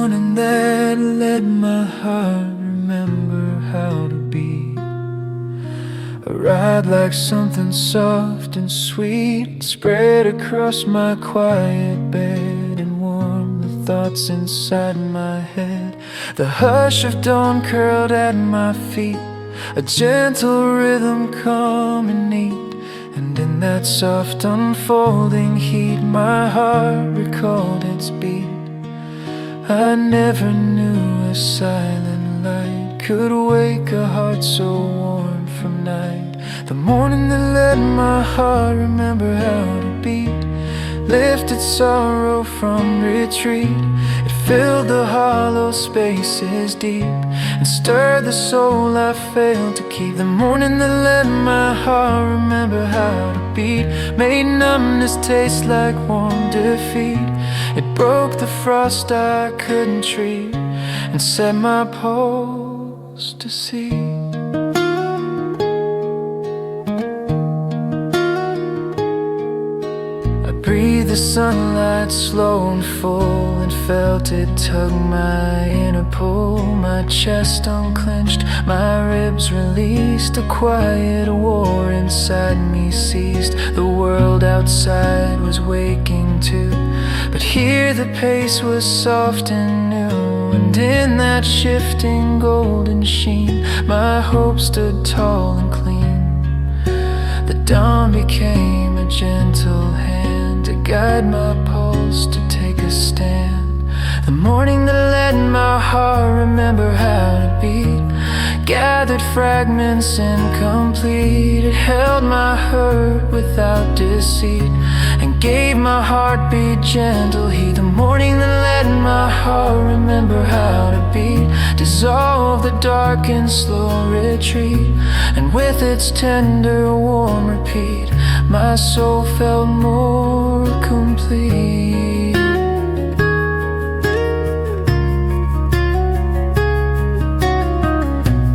morning that let my heart remember how to beat. A ride like something soft and sweet spread across my quiet bed and warm the thoughts inside my head. The hush of dawn curled at my feet, a gentle rhythm calm and neat. And in that soft unfolding heat, my heart recalled its beat. I never knew a silent light could wake a heart so worn from night. The morning that let my heart remember how to beat lifted sorrow from retreat. It filled the hollow spaces deep and stirred the soul I failed to keep. The morning that let my heart remember how to beat made numbness taste like warm defeat. It broke the frost I couldn't treat and set my pulse to sea. Breathed the sunlight slow and full and felt it tug my inner pull. My chest unclenched, my ribs released. A quiet war inside me ceased. The world outside was waking too, but here the pace was soft and new. And in that shifting golden sheen, my hope stood tall and clean. The dawn became a gentle hand to guide my pulse to take a stand. The morning that let my heart remember how to beat gathered fragments incomplete. It held my hurt without deceit and gave my heartbeat gentle heat. The morning that let my heart remember how to beat dissolved the dark and slow retreat, and with its tender warm repeat my soul felt more complete.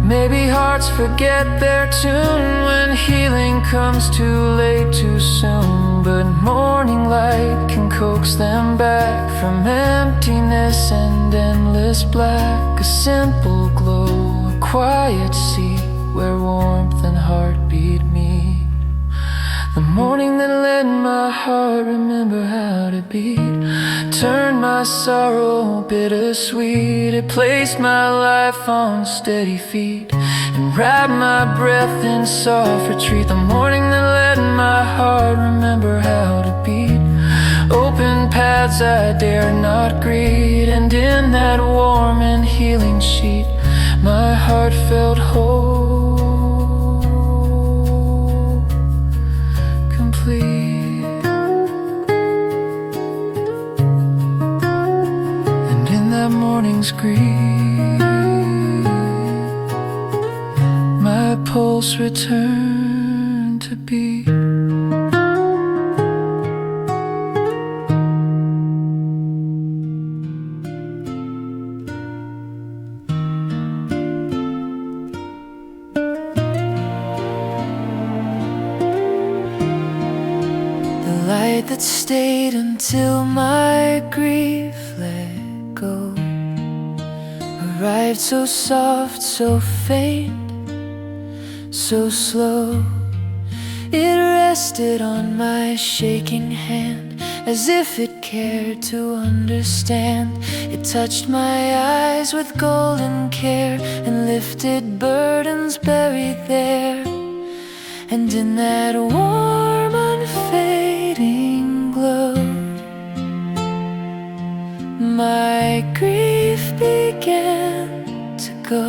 Maybe hearts forget their tune when healing comes too late too soon, but morning light can coax them back from emptiness and endless black. A simple glow, a quiet seat where warmth and heartbeat meet. The morning that let my heart remember how to beat turned my sorrow bittersweet. It placed my life on steady feet and wrapped my breath in soft retreat. The morning that let my heart remember how to beat opened paths I dare not greet, and in that warm and healing sheet my heart felt whole, complete. And in that morning's greet my pulse returned to beat. Light that stayed until my grief let go arrived so soft, so faint, so slow. It rested on my shaking hand as if it cared to understand. It touched my eyes with golden care and lifted burdens buried there. And in that warm, unfading glow, my grief began to go.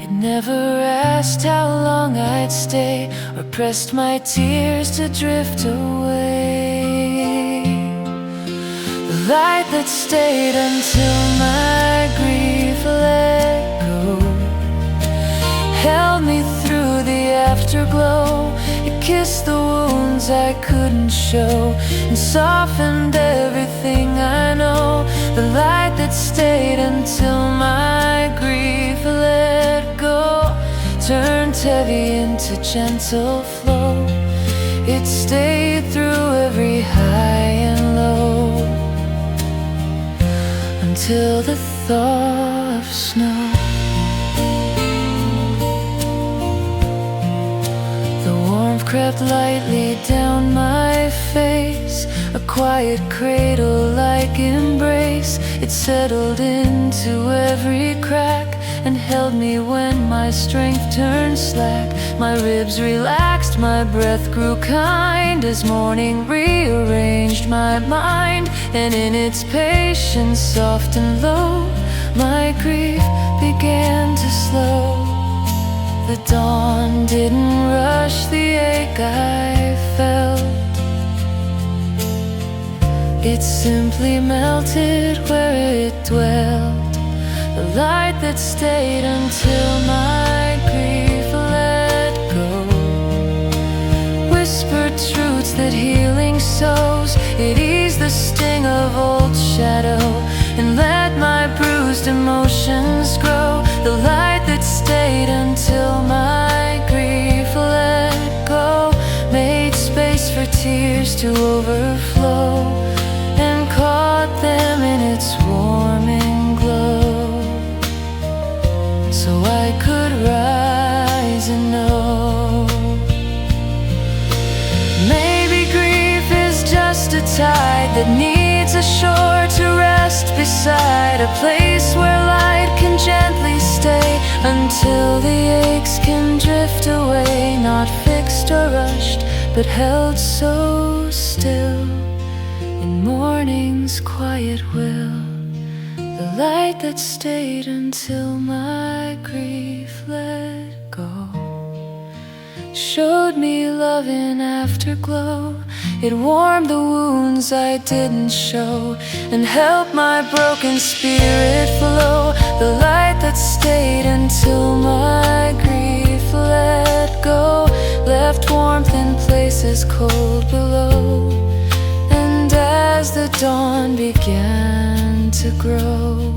It never asked how long I'd stay or pressed my tears to drift away. The light that stayed until my grief let go held me through the afterglow. It kissed the wounds I couldn't show and softened everything I know. The light that stayed until my grief let go turned heavy into gentle flow. It stayed through every high and low. until the thaw of snow. The warmth crept lightly down my face, a quiet cradle-like embrace. It settled into every crack and held me when my strength turned slack. My ribs relaxed, my breath grew kind as morning rearranged my mind. And in its patience, soft and low, my grief began to slow. The dawn didn't rush the ache I felt. It simply melted where it dwelt. The light that stayed until my grief let go. Whispered truths that healing sows. It eased the sting of old shadow and let my bruised emotions grow. The light that stayed until my grief let go made space for tears to overflow and caught them in its warming glow. So I could rise and know maybe grief is just a tide that needs a shore to rest beside, a place where light can gently stay until the aches can drift away, not fixed or rushed, but held so still in morning's quiet will. The light that stayed until my grief let go showed me love in afterglow. It warmed the wounds I didn't show and helped my broken spirit flow. The light that stayed until my grief let go left warmth in places cold below. And as the dawn began to grow,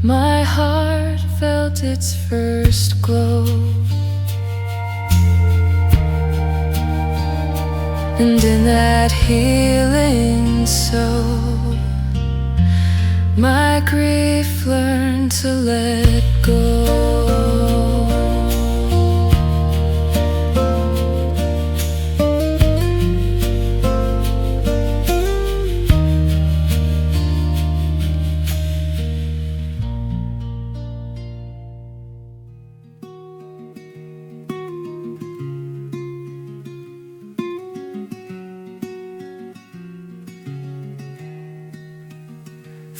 my heart felt its first glow. And in that healing soul, my grief learned to let go.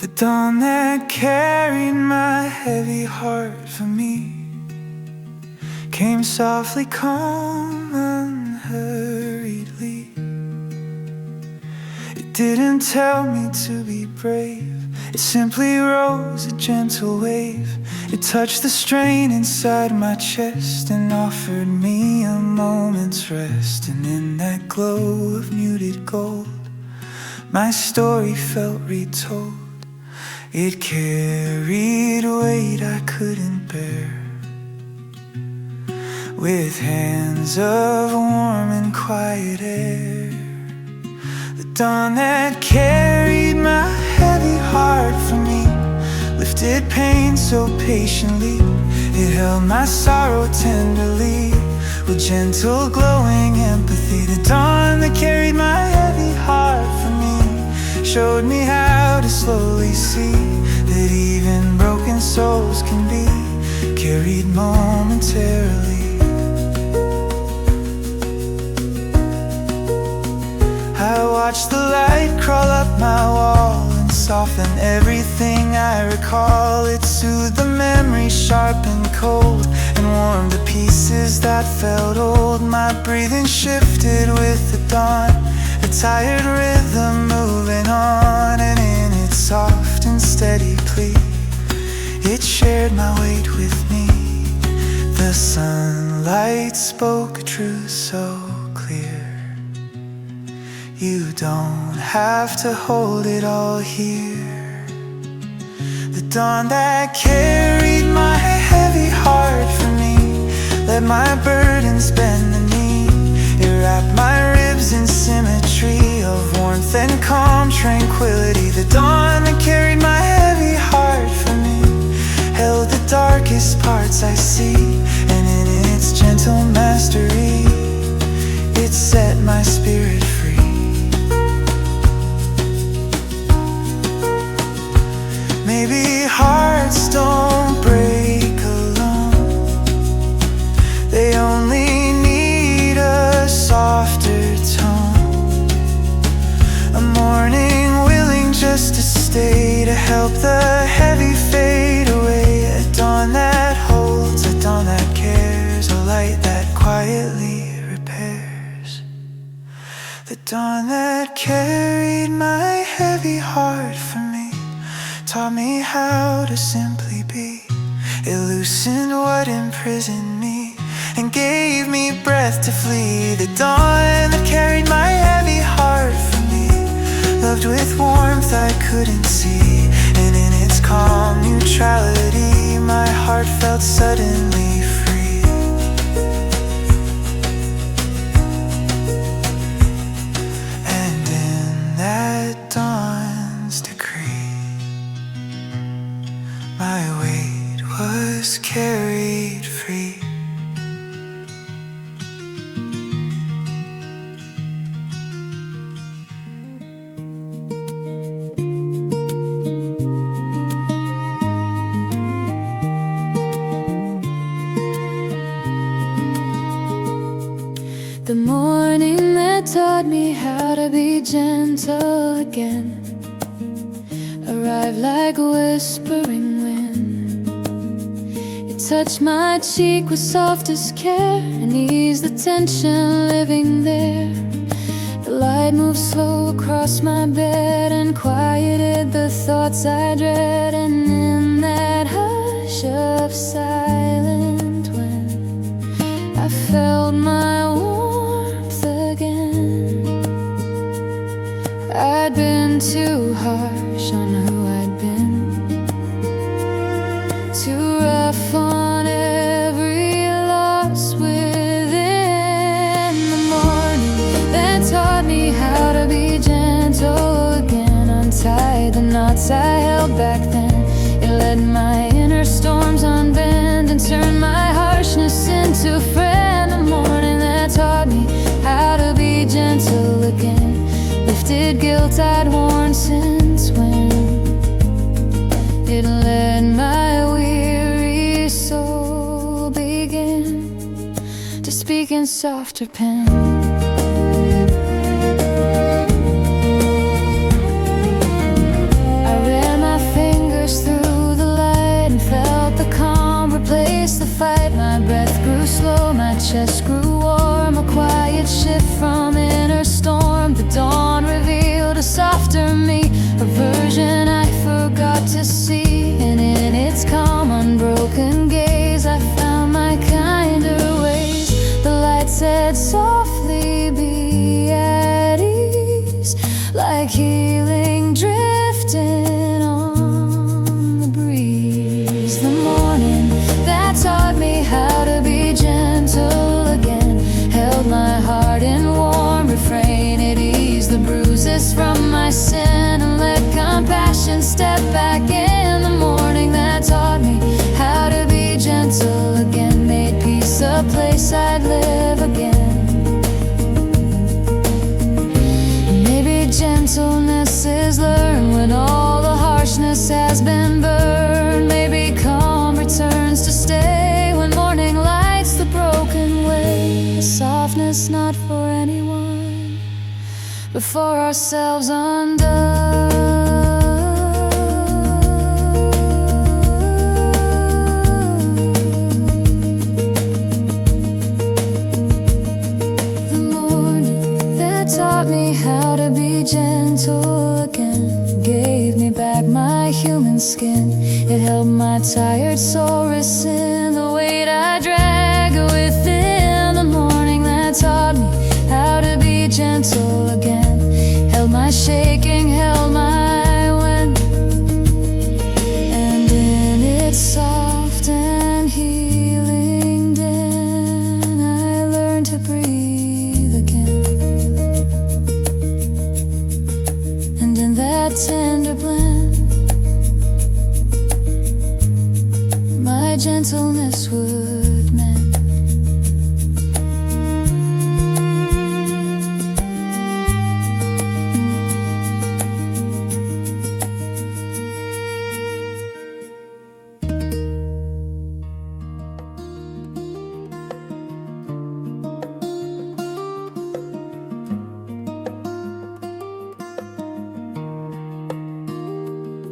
The dawn that carried my heavy heart for me came softly, calm, unhurriedly. It didn't tell me to be brave, it simply rose a gentle wave. It touched the strain inside my chest and offered me a moment's rest. And in that glow of muted gold, my story felt retold. It carried weight I couldn't bear, with hands of warm and quiet air. The dawn that carried my heavy heart for me lifted pain so patiently. It held my sorrow tenderly with gentle glowing empathy. The dawn that carried my heavy heart for me showed me how to slowly see that even broken souls can be carried momentarily. I watched the light crawl up my wall and soften everything I recall. It soothed the memories sharp and cold and warmed the pieces that felt old. My breathing shifted with the dawn, a tired rhythm moving on. And in its soft and steady plea, it shared my weight with me. The sunlight spoke a truth so clear: you don't have to hold it all here. The dawn that carried my heavy heart for me let my burdens bend the knee. It wrapped my ribs in symmetry of warmth and calm tranquility. The dawn that hearts I see, and in its gentle mastery, it set my spirit free. Maybe hearts don't break alone, they only need a softer tone, a morning willing just to stay, to help the heavy fade away, a dawn that holds, a dawn that cares, a light that quietly repairs. The dawn that carried my heavy heart for me, taught me how to simply be. It loosened what imprisoned me and gave me breath to flee. The dawn that carried my heavy heart for me, loved with warmth I couldn't see, and in its calm neutrality, my heart felt suddenly free. And in that dawn's decree, my weight was carried free. The morning that taught me how to be gentle again arrived like a whispering wind. It touched my cheek with softest care and eased the tension living there. The light moved slow across my bed and quieted the thoughts I dread. And in that hush of silent wind, I felt my warmth again. I'd been too harsh on who I'd been, too rough on every loss within. The morning that taught me how to be gentle again untied the knots I held back then. It let my inner storms unbend and turned my harshness into friend. The morning that taught me how to be gentle again lifted guilt I'd worn since when. It let my weary soul begin to speak in softer pen. I ran my fingers through the light and felt the calm replace the fight. My breath grew slow, my chest grew warm, a quiet shift from inner storm. The dawn revealed a softer me, a version I forgot to see, and in its calm unbroken gaze I found my kinder ways. The light said softly, be at ease, like healing drifting on the breeze. The morning that taught me how to be gentle again held my heart in warm refrain. It eased the bruises from my sin and let compassion step back in. The morning that taught me how to be gentle again made peace a place I'd live again. Maybe gentleness is learned when all the harshness has been burned. Maybe calm returns to stay when morning lights the broken way. A softness not for anyone but for ourselves undone. The morning that taught me how to be gentle again gave me back my human skin. It helped my tired soul rescind the weight I drag within. The morning that taught me how to be gentle again held my shaking, held my wind, and in its soft and healing din I learned to breathe again. And in that tender blend my gentleness would mend.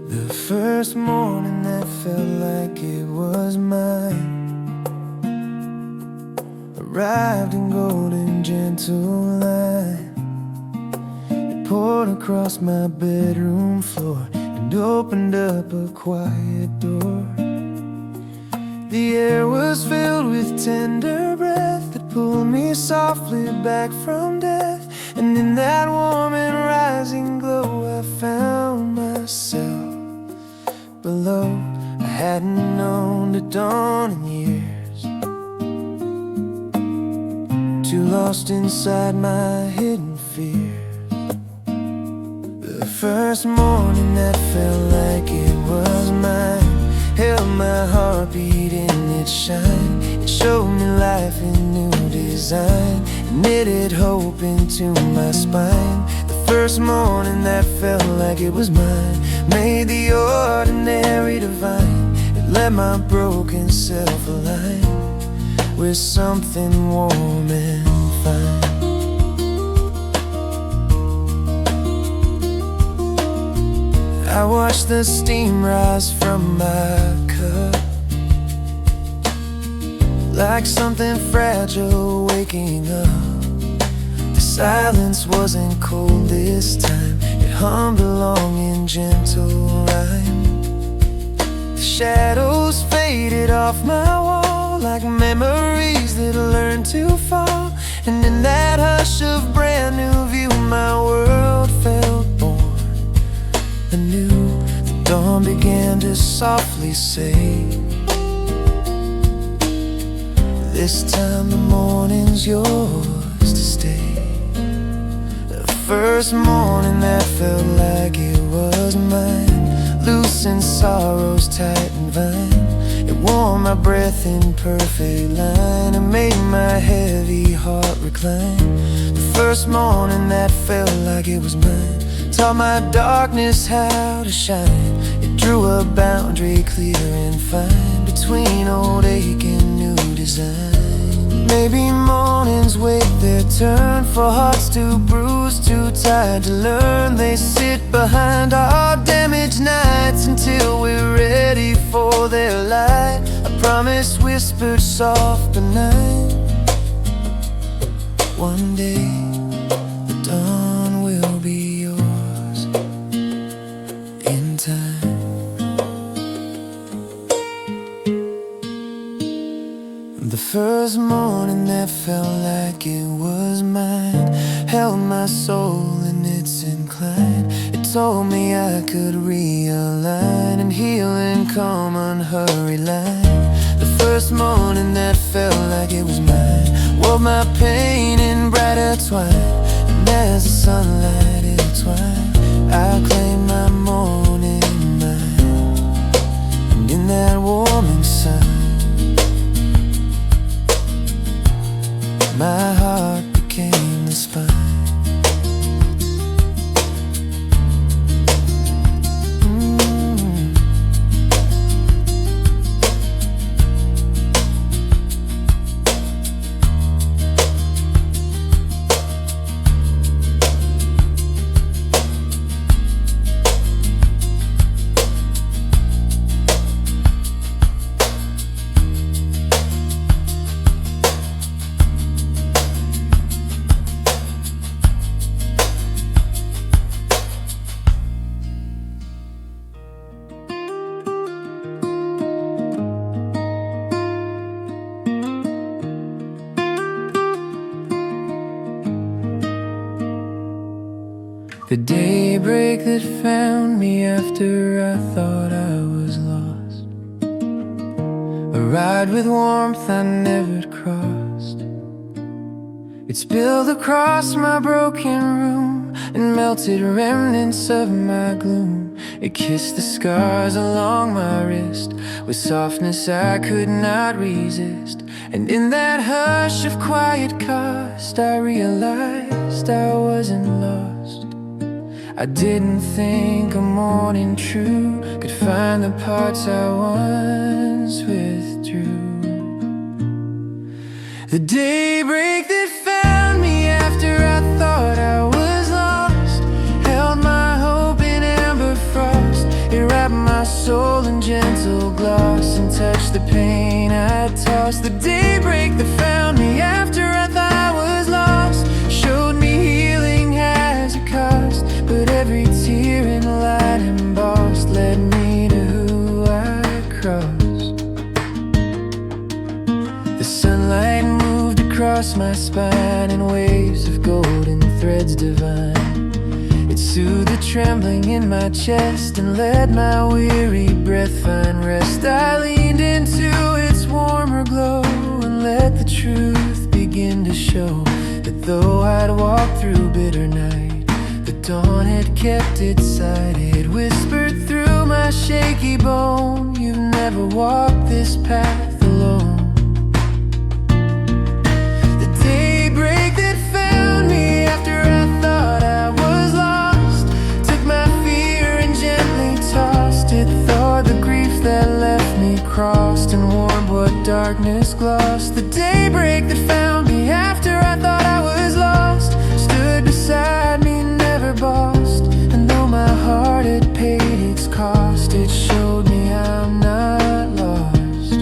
The first morning that felt like it was mine arrived in golden gentle light. It poured across my bedroom floor and opened up a quiet door. The air was filled with tender breath that pulled me softly back from death. And in that warm and rising glow I found myself below. I hadn't known the dawn in years, too lost inside my hidden fears. The first morning that felt like it was mine held my heartbeat in its shine. It showed me life in new design and knitted hope into my spine. The first morning that felt like it was mine made the ordinary divine. It let my broken self align with something warm and fine. I watched the steam rise from my cup like something fragile waking up. The silence wasn't cold this time, it hummed along in gentle rhyme. The shadows faded off my wall like memories that learned to fall. And in that hush of brand new view my world felt born anew. The dawn began to softly say, this time the morning's yours to stay. The first morning that felt like it was mine loosened sorrow's tightened vine. It warmed my breath in perfect line and made my heavy heart recline. The first morning that felt like it was mine taught my darkness how to shine. It drew a boundary clear and fine between old ache and new design. Maybe mornings wait their turn for hearts too bruised, too tired to learn. They sit behind our damaged nights until we're ready for their light. A promise whispered soft benign. One day the dawn will be yours in time. The first morning that felt like it was mine held my soul in its incline. It told me I could realign and heal and calm unhurried line. The first morning that felt like it was mine wove my pain in brighter twine. And as the sunlight intertwined I claimed my morning mine. And in that warming sun my heart became the spine. The daybreak that found me after I thought I was lost. A ride with warmth I never crossed. It spilled across my broken room and melted remnants of my gloom. It kissed the scars along my wrist with softness I could not resist. And in that hush of quiet cost, I realized I wasn't lost. I didn't think a morning true could find the parts I once withdrew. The daybreak that found me after I thought I was lost held my hope in amber frost. It wrapped my soul in gentle gloss and touched the pain I'd tossed. The daybreak that found me after I thought I was lost showed me healing has a cost, but every tear in light embossed led me to who I crossed. The sunlight moved across my spine in waves of golden threads divine. It soothed the trembling in my chest and let my weary breath find rest. I leaned into its warmer glow and let the truth begin to show that though I'd walked through bitter night, the dawn had kept its sight. It whispered through my shaky bone, you've never walked this path alone. The daybreak that found me after I thought I was lost took my fear and gently tossed it. Thawed the grief that left me crossed and warmed what darkness glossed. The daybreak that found me after I thought I was lost stood beside me, never bossed. And though my heart had paid its cost, it showed me I'm not lost.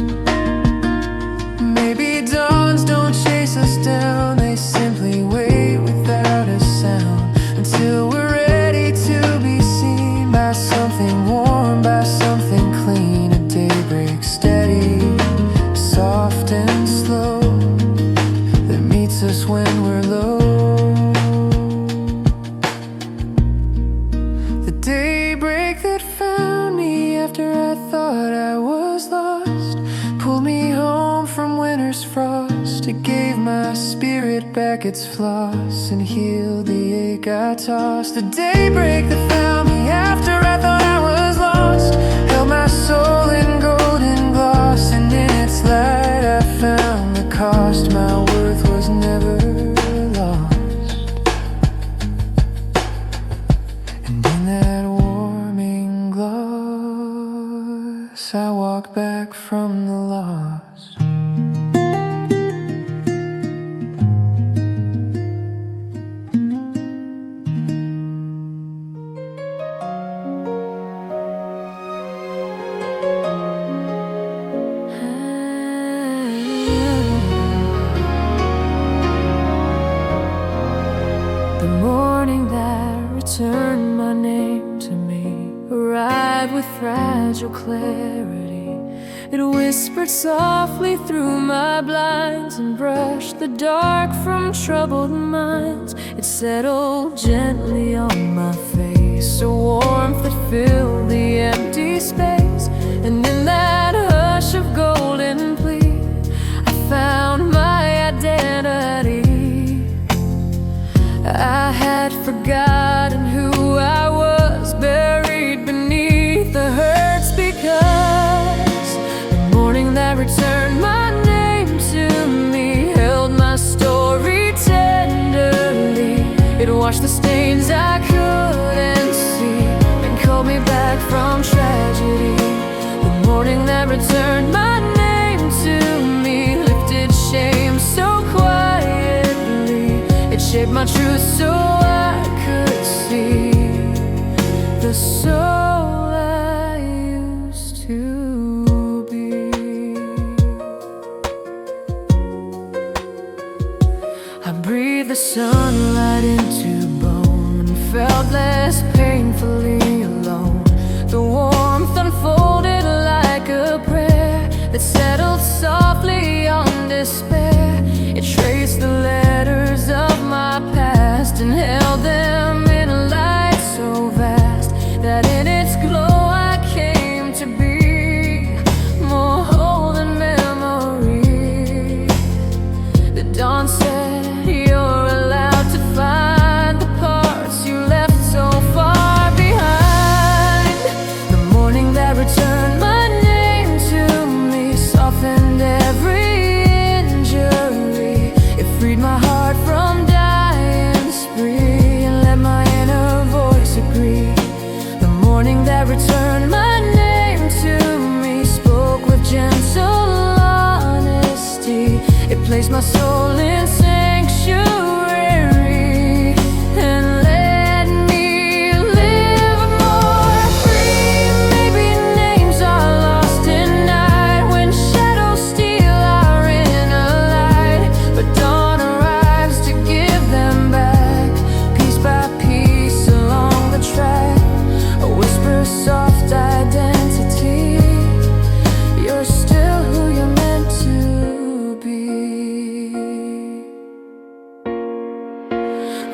Maybe dawns don't chase us down, they simply wait without a sound until we're ready to be seen by something warm, by something clean. A daybreak steady, soft and slow, that meets us when we're low. The daybreak that found me after I thought I was lost pulled me home from winter's frost. It gave my spirit back its floss and healed the ache I tossed. The daybreak that found me after I thought I was lost held my soul in golden gloss, and in its light I found the cost. My worth was never lost. And in that warming gloss I walk back from the lost. The morning that returned my name to me arrived with fragile clarity. It whispered softly through my blinds and brushed the dark from troubled minds. It settled gently on my face, a warmth that filled the empty space. And in that hush of golden plea, I found my identity. I had forgotten who I was, buried beneath the hurts, because the morning that returned my name to me held my story tenderly. It washed the stains I couldn't see and called me back from tragedy. The morning that returned my name to me lifted shame so quietly. It shaped my truth so I could see the soul I used to be. I breathed the sunlight into bone and felt less painfully alone. The warmth unfolded like a prayer that settled softly on despair. It traced the letters of my past and held returned my name to me spoke with gentle honesty. It placed my soul in sanctuary and let me live more free. Maybe names are lost in night when shadows steal our inner light, but dawn arrives to give them back, piece by piece along the track. A whisper, soft identity. You're still who you're meant to be.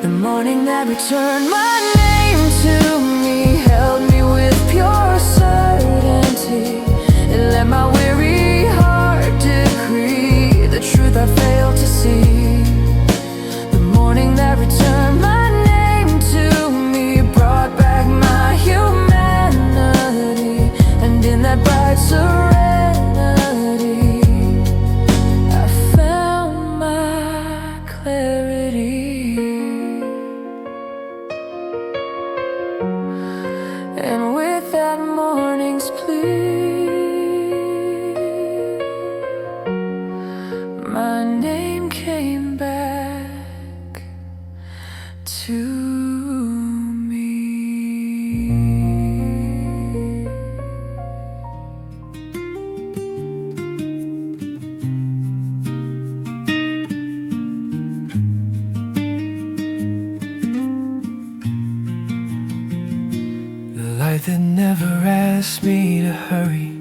The morning that returned my name to me held me with pure certainty. It let my weary heart decree the truth I failed to see. The morning that returned my name to me brought back my humanity, and in that bright serenity I found my clarity. And with that morning's plea, my name came back to me. The light that never asked me to hurry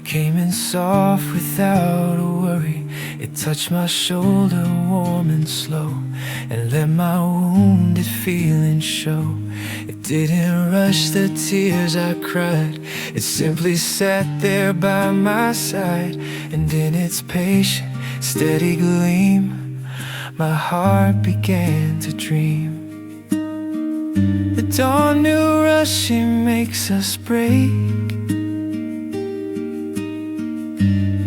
came in soft without a worry. It touched my shoulder warm and slow and let my wounded feelings show. It didn't rush the tears I cried. It simply sat there by my side, and in its patient, steady gleam my heart began to dream. The dawn knew rushing makes us break,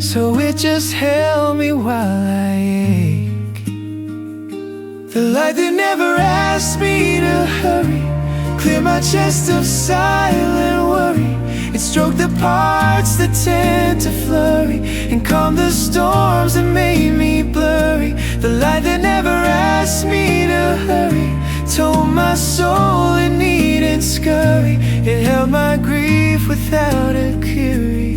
so it just held me while I ache. The light that never asked me to hurry cleared my chest of silent worry. It stroked the parts that tend to flurry and calmed the storms that made me blurry. The light that never asked me to hurry told my soul it needn't scurry. It held my grief without a query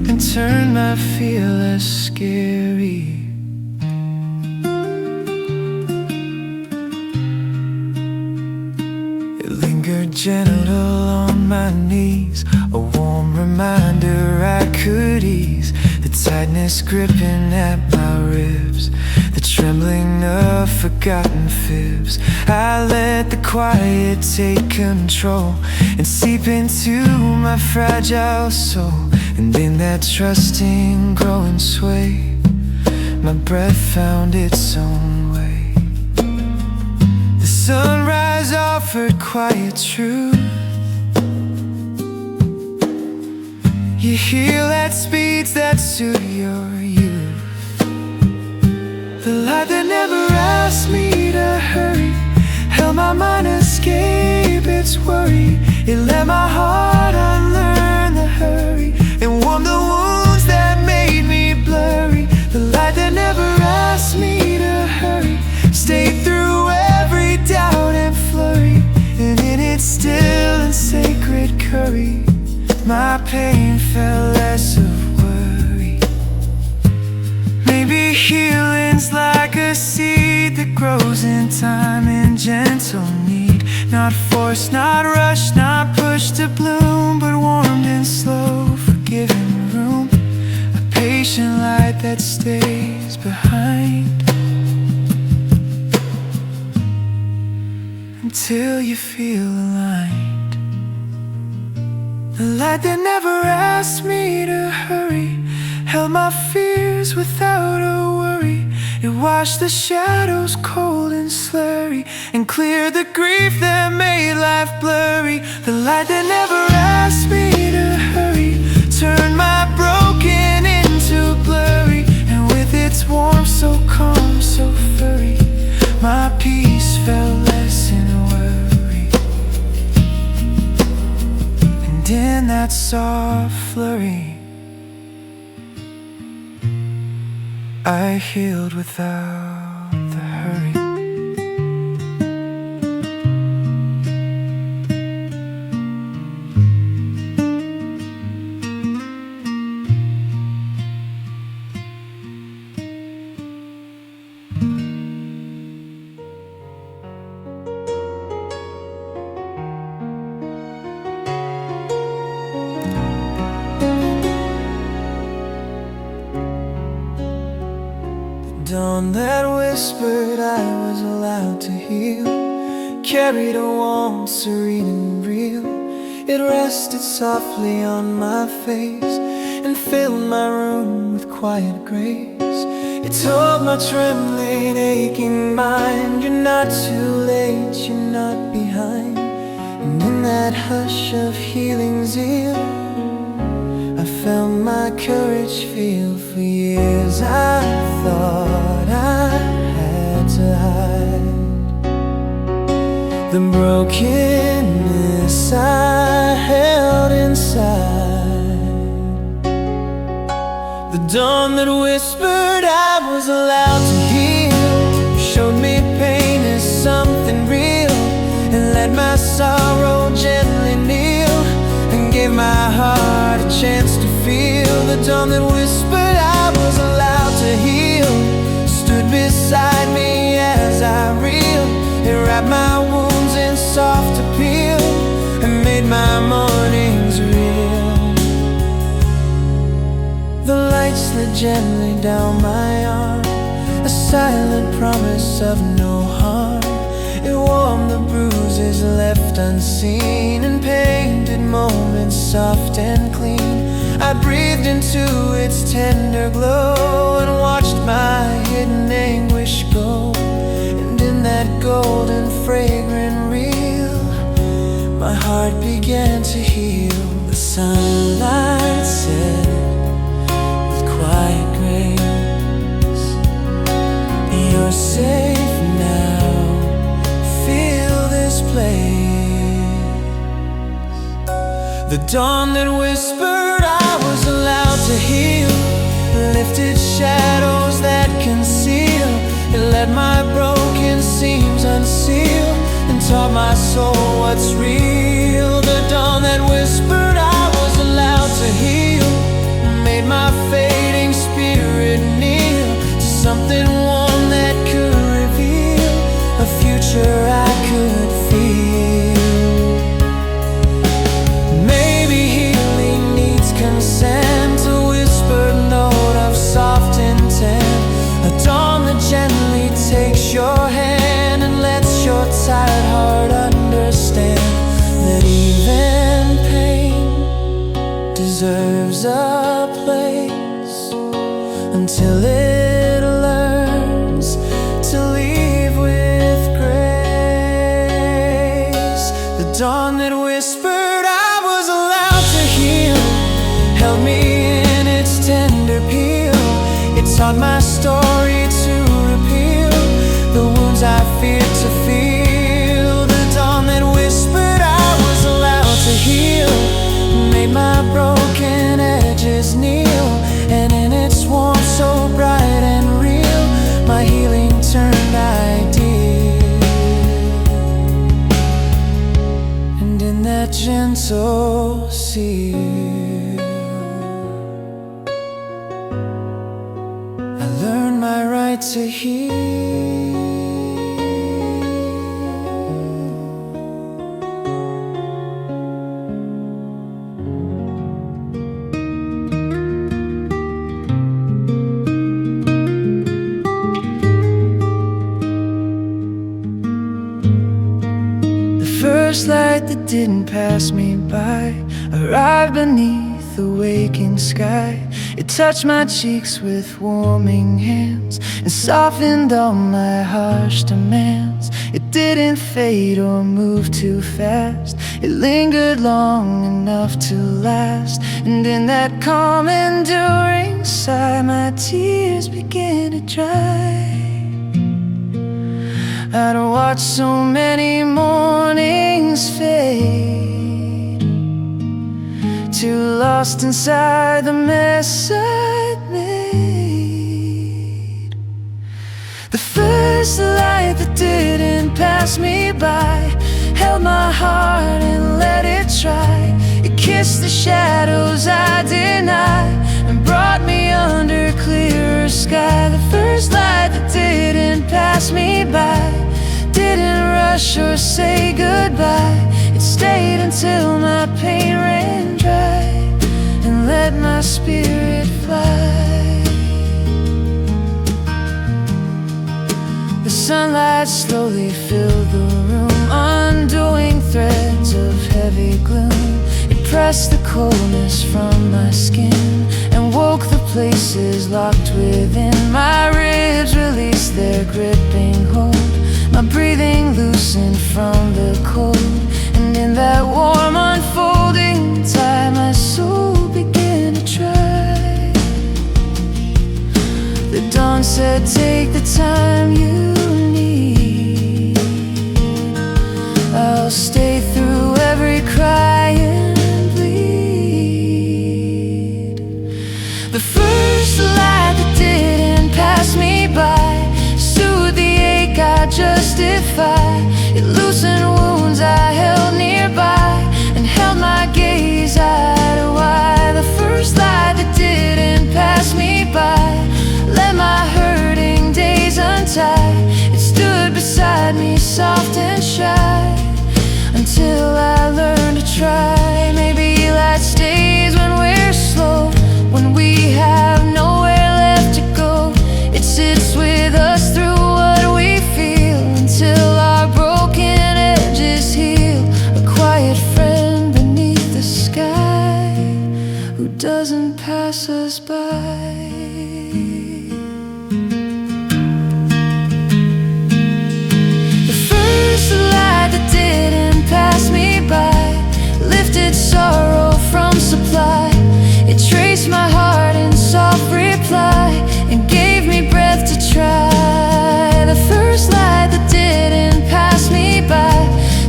and turned my fear less scary. It lingered gentle on my knees, a warm reminder I could ease the tightness gripping at my ribs, the trembling of forgotten fibs. I let the quiet take control and seep into my fragile soul, and in that trusting growing sway my breath found its own way. The sunrise offered quiet truth. You heal at speeds that suit your youth. The light that never asked me to hurry held my mind escape its worry. It let my heart unlearn the hurry and warmed the wounds that made me blurry. The light that never asked me to hurry stayed through every doubt and flurry, and in its still and sacred curry my pain felt less of worry. Maybe healing's like a seed that grows in time in gentle need, not forced, not rushed, not pushed to bloom, but warmed in slow, forgiving room. A patient light that stays behind until you feel aligned. The light that never asked me to hurry held my fears without a worry. It washed the shadows cold and slurry and cleared the grief that made life blurry. The light that never asked me to hurry turned my broken into blurry, and with its warmth so calm, so furry, my peace felt less in worry. And in in that soft flurry, I healed without the hurry. Dawn that whispered I was allowed to heal carried a warmth serene and real. It rested softly on my face and filled my room with quiet grace. It told my trembling, aching mind, you're not too late, you're not behind. And in that hush of healing zeal, I felt my courage feel. For years I thought I had to hide the brokenness I held inside. The dawn that whispered I was allowed to heal showed me pain is something real, and let my sorrow gently kneel, and gave my heart a chance to feel. The dawn that whispered I was allowed to heal stood beside me as I reeled. It wrapped my wounds in soft appeal and made my mornings real. The light slid gently down my arm, a silent promise of no harm. It warmed the bruises left unseen and painted moments soft and clean. I breathed into its tender glow and watched my hidden anguish go. And in that golden fragrant reel, my heart began to heal. The sunlight set with quiet grace. You're safe now, feel this place. The dawn that whispered I was allowed to heal lifted shadows that conceal. It let my broken seams unseal and taught my soul what's real. The dawn that whispered I was allowed to heal made my fading spirit kneel to something warm that could reveal a future I could feel. Maybe healing needs consent, a whispered note of soft intent, a dawn that gently takes your hand and lets your tired heart understand that even pain deserves a place until it learns to leave with grace. The dawn that whispered I was allowed to heal held me in its tender peel. It taught my story to repeal the wounds I feared to feel. The dawn that whispered I was allowed to heal made my broken edges kneel, and in its warmth so bright and real, my healing turned ideal. And in that gentle seal, I learned my right to heal. First light that didn't pass me by arrived beneath the waking sky. It touched my cheeks with warming hands and softened all my harsh demands. It didn't fade or move too fast. It lingered long enough to last. And in that calm, enduring sigh, my tears began to dry. I'd watched so many mornings fade too lost inside the mess I'd made. The first light that didn't pass me by held my heart and let it try. It kissed the shadows I denied and brought me under clearer sky. The first light that didn't pass me by didn't rush or say goodbye. It stayed until my pain ran dry and let my spirit fly. The sunlight slowly filled the room, undoing threads of heavy gloom. It pressed the coldness from my skin and woke the places locked within. My ribs released their gripping hold. My breathing loosened from the cold, and in that warm unfolding time my soul began to try. The dawn said, take the time you need. I'll stay through every cry and bleed. The first light that didn't pass me by soothed the ache I justified. It loosened wounds I held nearby and held my gaze eye to eye. The first light that didn't pass me by let my hurting days untie. It stood beside me soft and shy until I learned to try. Maybe light stays when we're slow, when we have nowhere left to go. It sits with us through what we feel until our broken edges heal. A quiet friend beneath the sky who doesn't pass us by. The first light that didn't pass me by lifted sorrow from supply. It traced my heart in soft reply and gave me breath to try. The first light that didn't pass me by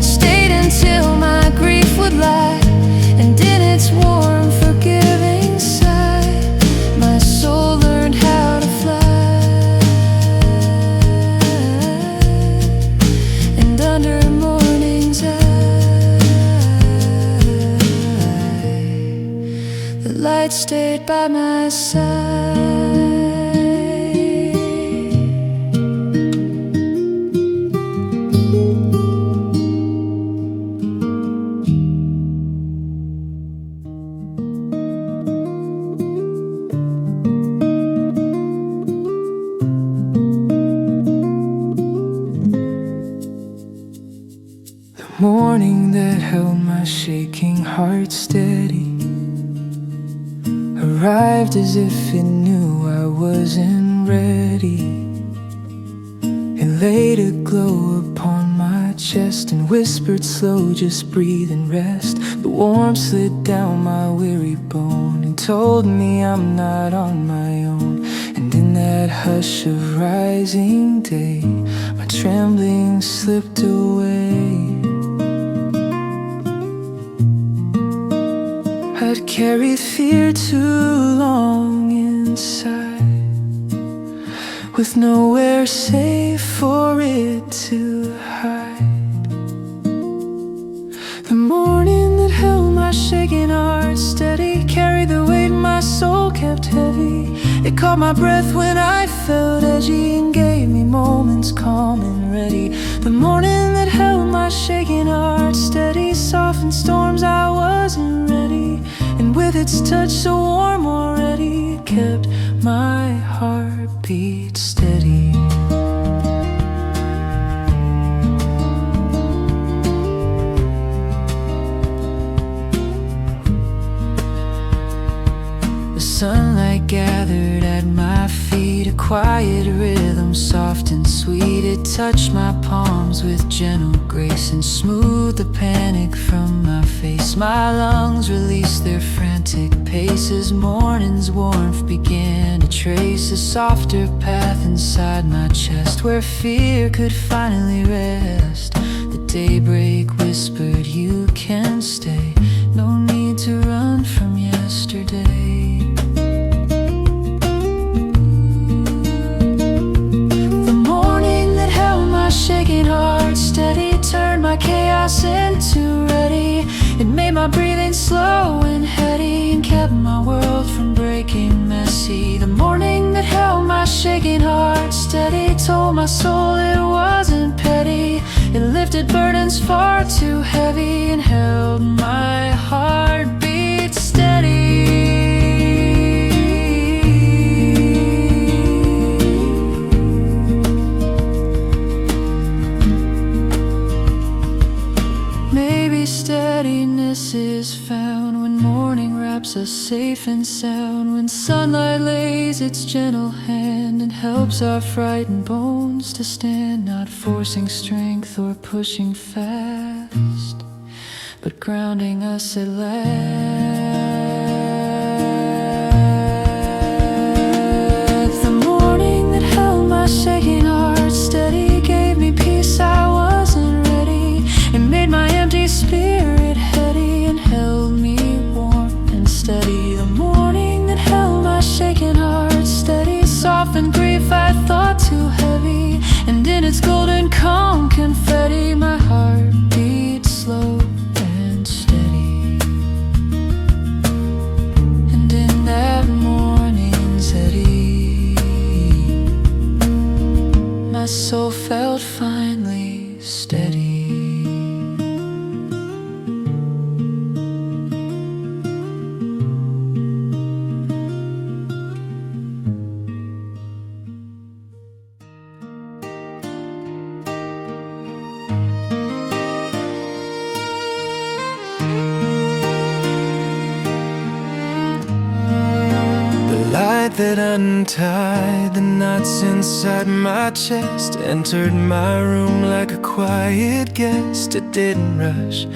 stayed until my grief would lie, and in its warm forgiving sigh my soul learned how to fly. And under morning's eye the light stayed by my side. The morning that held my shaking heart steady arrived as if it knew I wasn't ready. It laid a glow upon my chest and whispered slow, just breathe and rest. The warmth slid down my weary bone and told me I'm not on my own. And in that hush of rising day my trembling slipped away. I'd carried fear too long inside, with nowhere safe for it to hide. The morning that held my shaking heart steady carried the weight my soul kept heavy. It caught my breath when I felt edgy and gave me moments calm and ready. The morning that held my shaking heart steady softened storms I wasn't ready, and with its touch so warm already it kept my heartbeat steady. The sunlight gathered at my feet, a quiet rhythm, soft and sweet. It touched my palms with gentle grace and smoothed the panic from my face. My lungs released their frantic pace as morning's warmth began to trace a softer path inside my chest where fear could finally rest. The daybreak whispered, you can stay, no need to run from kept my world from breaking messy. The morning that held my shaking heart steady told my soul it wasn't petty. It lifted burdens far too heavy and held my heartbeat steady. Maybe steadiness is found when morning wraps us safe and sound, when sunlight lays its gentle hand and helps our frightened bones to stand, not forcing strength or pushing fast, but grounding us at last. The morning that held my shaking heart steady gave me peace I wasn't ready. It made my empty spirit heady and held me warm and steady. The morning that held my shaking heart steady softened grief I thought too heavy, and in its golden calm confetti my heart beat slow and steady. And in that morning's eddy, my soul felt finally steady. That untied the knots inside my chest, entered my room like a quiet guest. It didn't rush,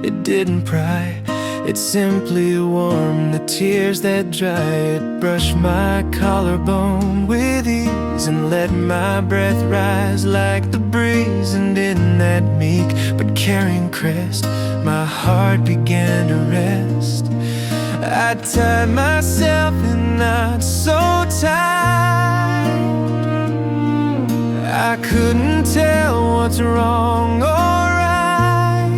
it didn't pry, it simply warmed the tears that dry. It brushed my collarbone with ease and let my breath rise like the breeze. And in that meek but caring crest, my heart began to rest. I tied myself in knots so tight I couldn't tell what's wrong or right.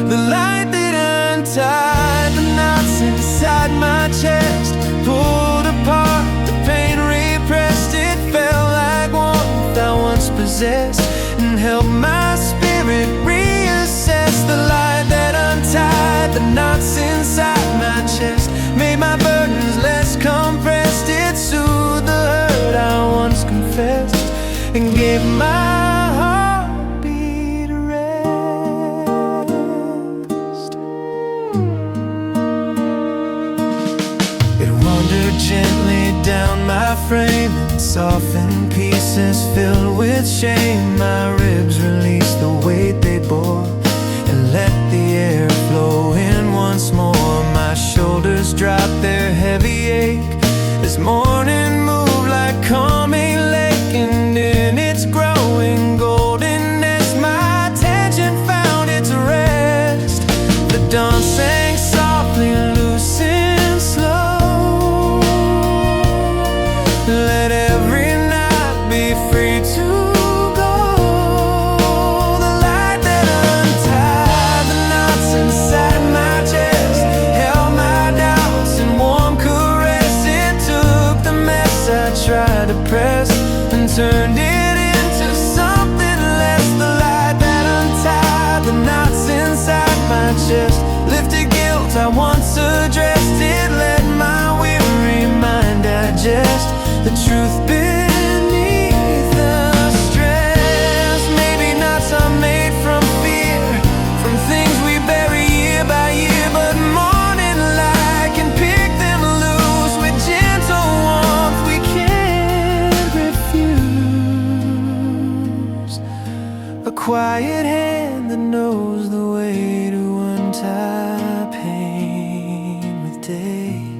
The light that untied the knots inside my chest pulled apart the pain repressed. It felt like warmth I once possessed and helped my spirit reassess. The light that untied the knots inside my chest made my burdens less compressed. It soothed the hurt I once confessed and gave my heartbeat a rest. It wandered gently down my frame and softened pieces filled with shame. My ribs released the weight they bore and let the air flow in once more. My shoulders dropped their heavy ache as morning moved like calming lake, and in its growing goldenness my attention found its rest. The dawn sang softly, loose and slow. Let every night be free to go. The light that untied the knots inside my chest held my doubts in warm caress. It took the mess I tried to press and turned it into something less. The light that untied the knots inside my chest lifted guilt I once addressed. It let my weary mind digest the truth beneath the stress. Maybe knots are made from fear, from things we bury year by year, but morning light can pick them loose with gentle warmth we can't refuse. A quiet hand that knows the way to untie pain with day.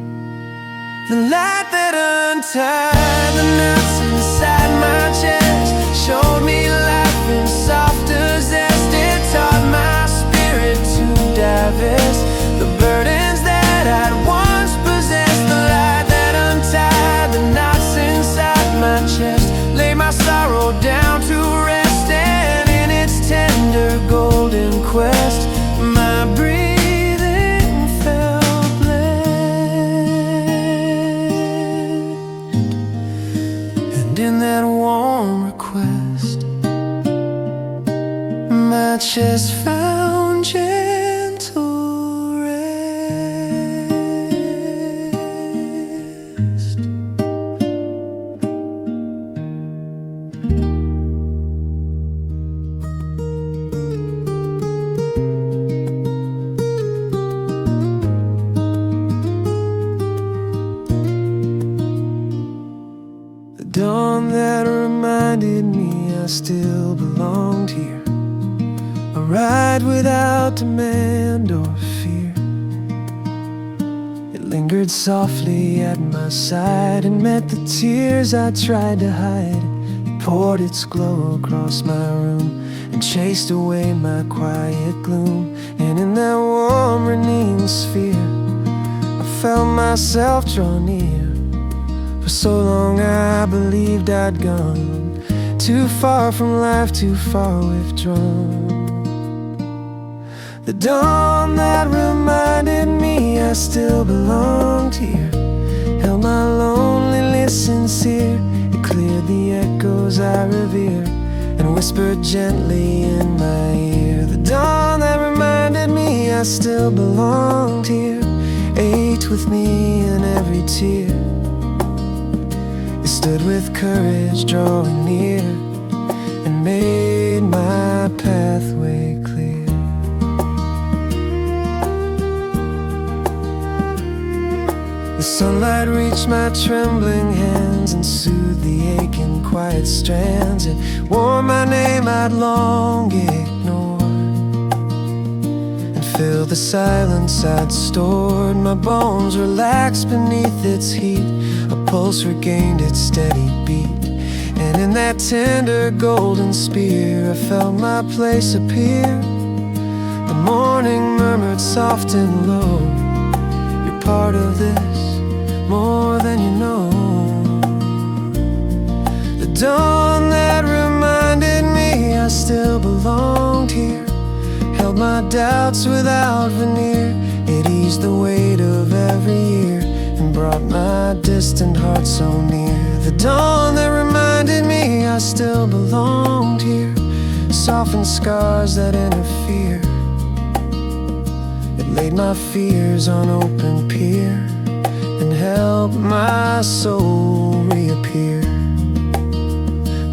The light that untied the knots inside my chest showed me life in softer zest. It taught my spirit to divest the burdens that I'd once possessed. The light that untied the knots inside my chest lay my sorrow down to rest, and in its tender golden quest my breathing felt blessed. chest found gentle rest. The dawn that reminded me I still belonged here, a ride without demand or fear. It lingered softly at my side and met the tears I tried to hide. It poured its glow across my room and chased away my quiet gloom. And in that warm ringing sphere, I felt myself draw near. For so long I believed I'd gone too far from life, too far withdrawn. The dawn that reminded me I still belonged here held my loneliness sincere. It cleared the echoes I revere and whispered gently in my ear. The dawn that reminded me I still belonged here ate with me in every tear. It stood with courage drawing near and made my pathway clear. The sunlight reached my trembling hands and soothed the aching quiet strands. It wore my name I'd long ignored and filled the silence I'd stored. My bones relaxed beneath its heat, a pulse regained its steady beat, and in that tender golden spear I felt my place appear. The morning murmured soft and low, you're part of this more than you know. The dawn that reminded me I still belonged here held my doubts without veneer. It eased the weight of every year and brought my distant heart so near. The dawn that reminded me I still belonged here softened scars that interfere. It laid my fears on open pier and helped my soul reappear.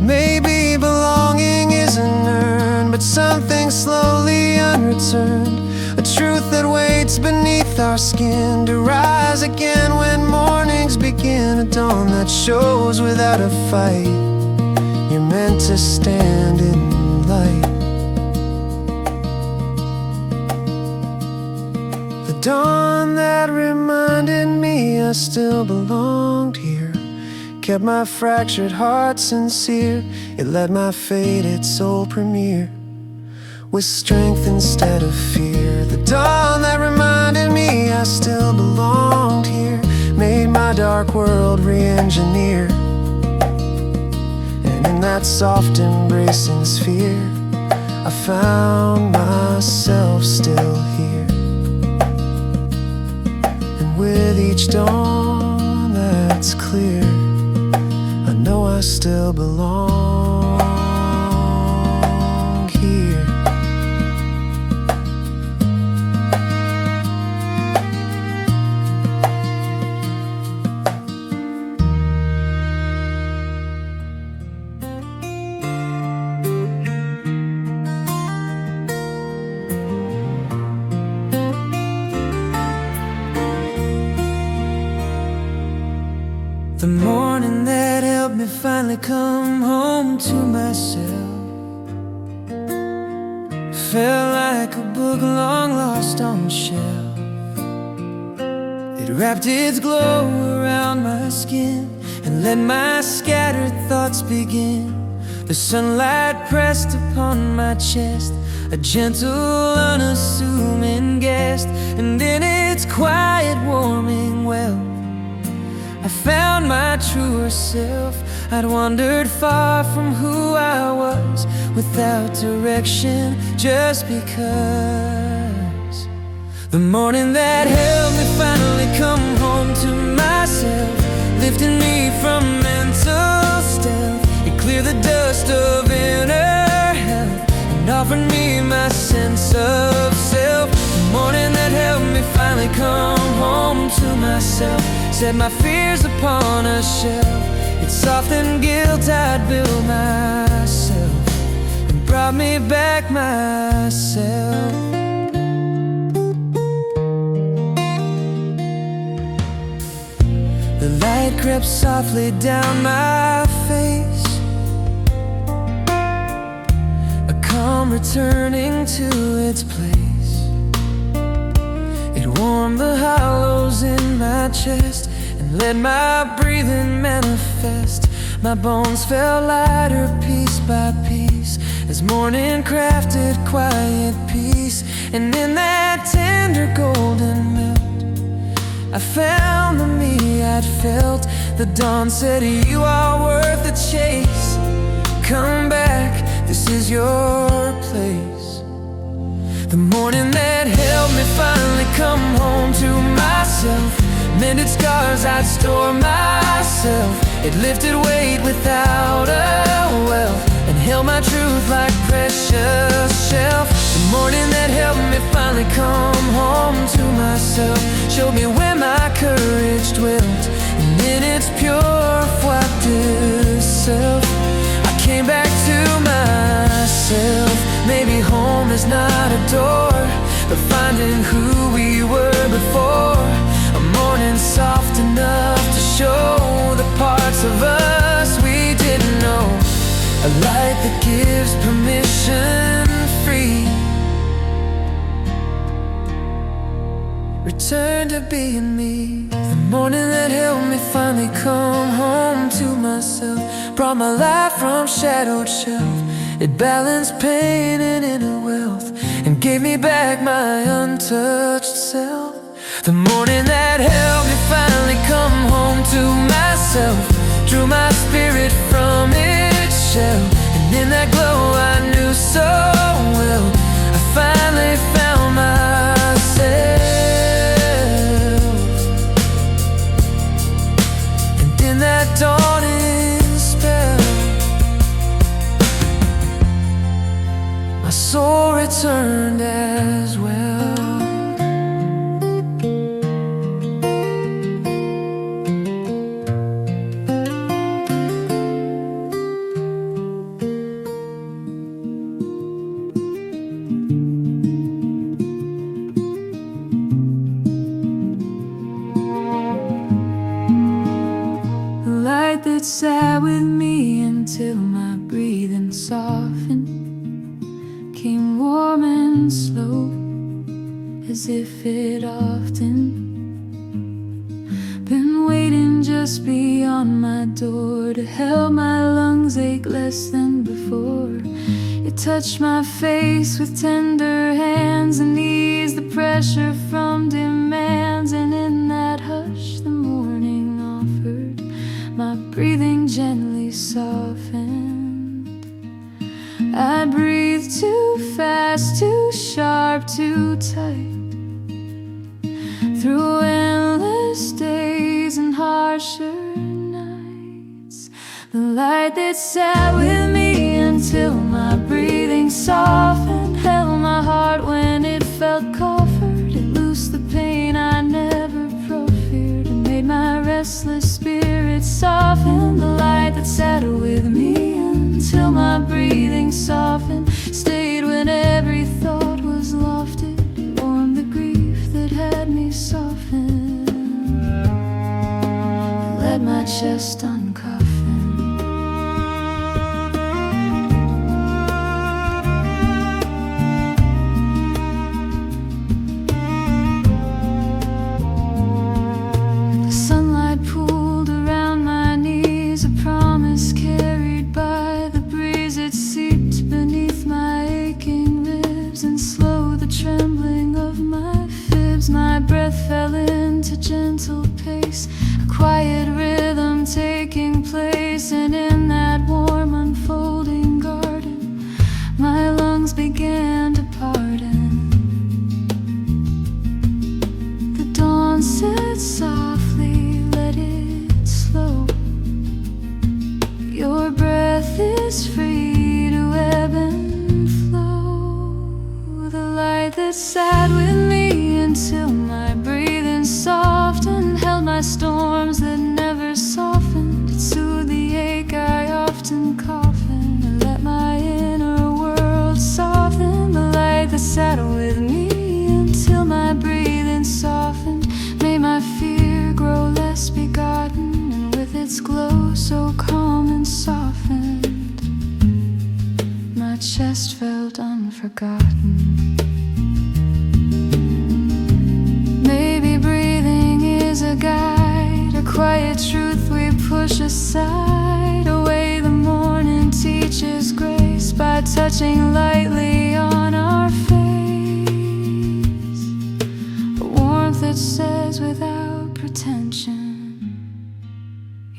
Maybe belonging isn't earned, but something slowly unreturned, a truth that waits beneath our skin to rise again when mornings begin. A dawn that shows without a fight you're meant to stand in light. The dawn that reminded me I still belonged here kept my fractured heart sincere. It let my faded soul premiere with strength instead of fear. The dawn that reminded me I still belonged here made my dark world re-engineer, and in that soft embracing sphere I found myself still here. And with each dawn that's clear I know I still belong here. The morning that helped me finally come home to myself felt like a book long lost on the shelf. It wrapped its glow around my skin and let my scattered thoughts begin. The sunlight pressed upon my chest, a gentle unassuming guest, and in its quiet warming well I found my truer self. I'd wandered far from who I was without direction just because. The morning that helped me finally come home to myself lifted me from mental stealth. It cleared the dust of inner health and offered me my myself, set my fears upon a shelf. It's soft and guilt I'd build myself, and brought me back myself. The light crept softly down my face, a calm returning to its place. It warmed the hollows in my chest and let my breathing manifest. My bones fell lighter piece by piece as morning crafted quiet peace. And in that tender golden melt, I found the me I'd felt. The dawn said, you are worth the chase. Come back, this is your place. The morning that helped me finally come home to myself, mended scars I'd store myself. It lifted weight without a wealth and held my truth like precious shelf. The morning that helped me finally come home to myself showed me where my courage dwelt, and in its pure white self I came back to myself. Maybe home is not a door, but finding who we were before. A morning soft enough to show the parts of us we didn't know. A light that gives permission free. Return to being me. The morning that helped me finally come home to myself brought my life from shadowed shelf. It balanced pain and inner wealth and gave me back my untouched self. The morning that helped me finally come home to myself drew my spirit from its shell, and in that glow I knew so well I finally found myself. And in that dawning spell, my soul returned as well. That sat with me until my breathing softened, came warm and slow as if it often been waiting just beyond my door to help my lungs ache less than before. It touched my face with tender hands and eased the pressure from demands, and in that hush the morning offered my breathing gently softened. I breathed too fast, too sharp, too tight, through endless days and harsher nights. The light that sat with me until my breathing softened held my heart when it felt coffered. It loosed the pain I never proffered and made my restless spirit soften. The light that sat with me until my breathing softened stayed when every thought was lofted, warmed the grief that had me soften, let my chest uncoffin. The sunlight pooled around my knees, a promise carried by the breeze. It seeped beneath my aching ribs and slowed the trembling of my fibs. My breath fell into gentle pace, a quiet rhythm taking place, and in that warm unfolding garden my lungs began to pardon. The dawn said softly, let it slow. Your breath is free to ebb and flow. The light that sat with me until my breathing soft and held my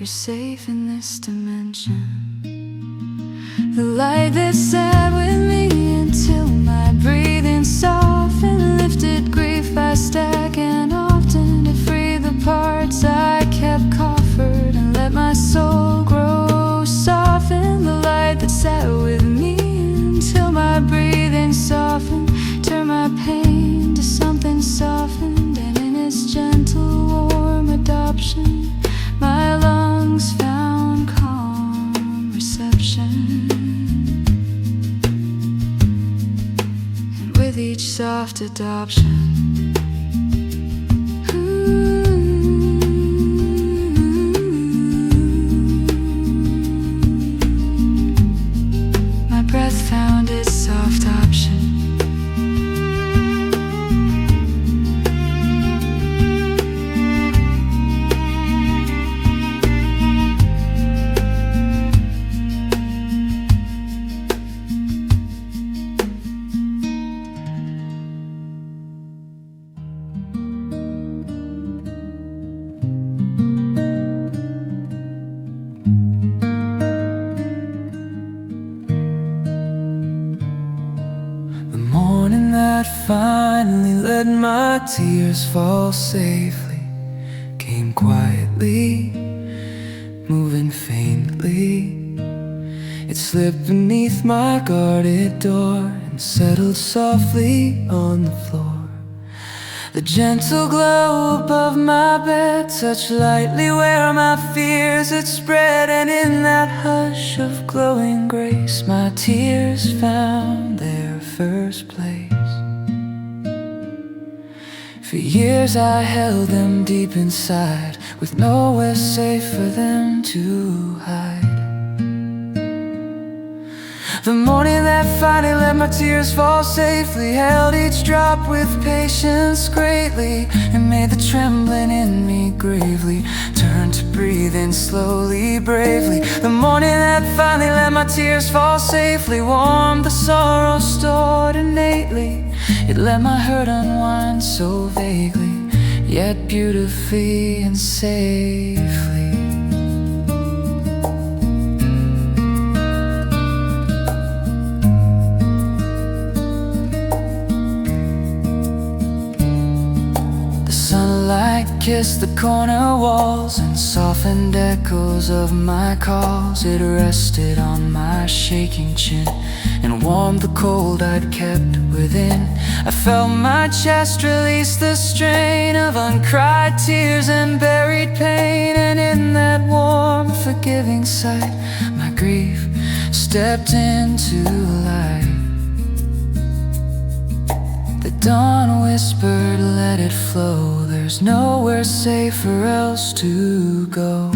you're safe in this dimension. The light that sat with me until my breathing softened, lifted grief by stacking often to free the parts I kept coffered and let my soul grow. Soften the light that sat with me until my breathing softened, turn my pain to something softened, and in its gentle warm adoption my lungs found calm reception. And with each soft adoption, my breath found its soft option. Finally let my tears fall safely, came quietly, moving faintly. It slipped beneath my guarded door and settled softly on the floor. The gentle glow above my bed touched lightly where my fears had spread, and in that hush of glowing grace my tears found their first place. For years I held them deep inside, with nowhere safe for them to hide. The morning that finally let my tears fall safely held each drop with patience greatly, and made the trembling in me gravely turn to breathing slowly, bravely. The morning that finally let my tears fall safely warmed the sorrow stored innately. It let my hurt unwind so vaguely, yet beautifully and safely. The sunlight kissed the corner walls and softened echoes of my calls. It rested on my shaking chin and warmed the cold I'd kept within. I felt my chest release the strain of uncried tears and buried pain, and in that warm, forgiving sight my grief stepped into light. The dawn whispered, let it flow, there's nowhere safer else to go.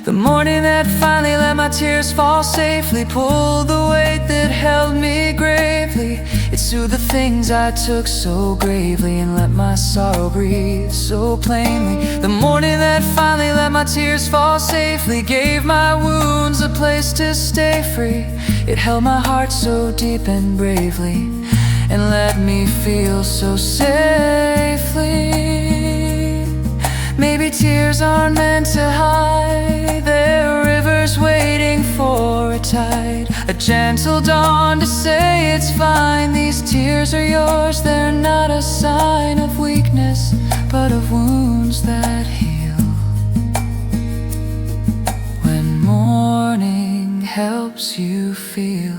The morning that finally let my tears fall safely pulled the weight that held me gravely. It soothed the things I took so gravely and let my sorrow breathe so plainly. The morning that finally let my tears fall safely gave my wounds a place to stay free. It held my heart so deep and bravely and let me feel so safely. Maybe tears aren't meant to hide, they're rivers waiting for a tide, a gentle dawn to say it's fine. These tears are yours, they're not a sign of weakness, but of wounds that heal. When morning helps you feel.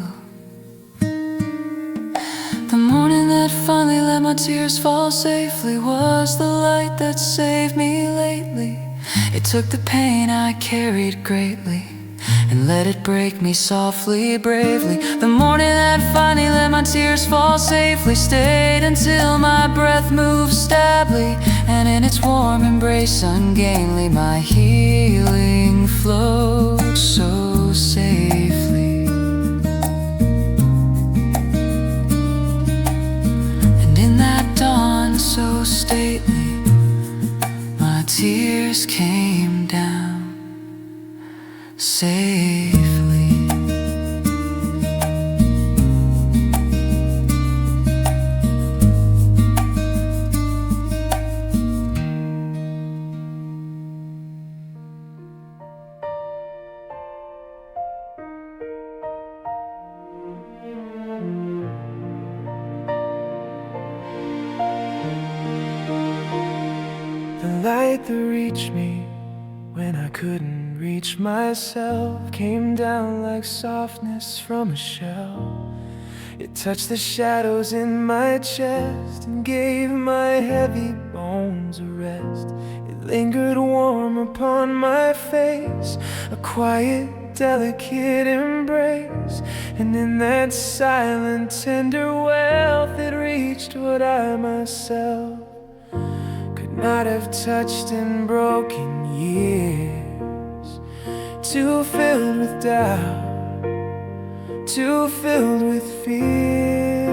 The morning that finally let my tears fall safely was the light that saved me lately. It took the pain I carried greatly and let it break me softly, bravely. The morning that finally let my tears fall safely stayed until my breath moved stably, and in its warm embrace ungainly my healing flowed so safely. Dawn so stately, my tears came down safely. The light that reached me when I couldn't reach myself came down like softness from a shell. It touched the shadows in my chest and gave my heavy bones a rest. It lingered warm upon my face, a quiet, delicate embrace. And in that silent, tender wealth it reached what I myself could not have touched in broken years. Too filled with doubt, too filled with fears.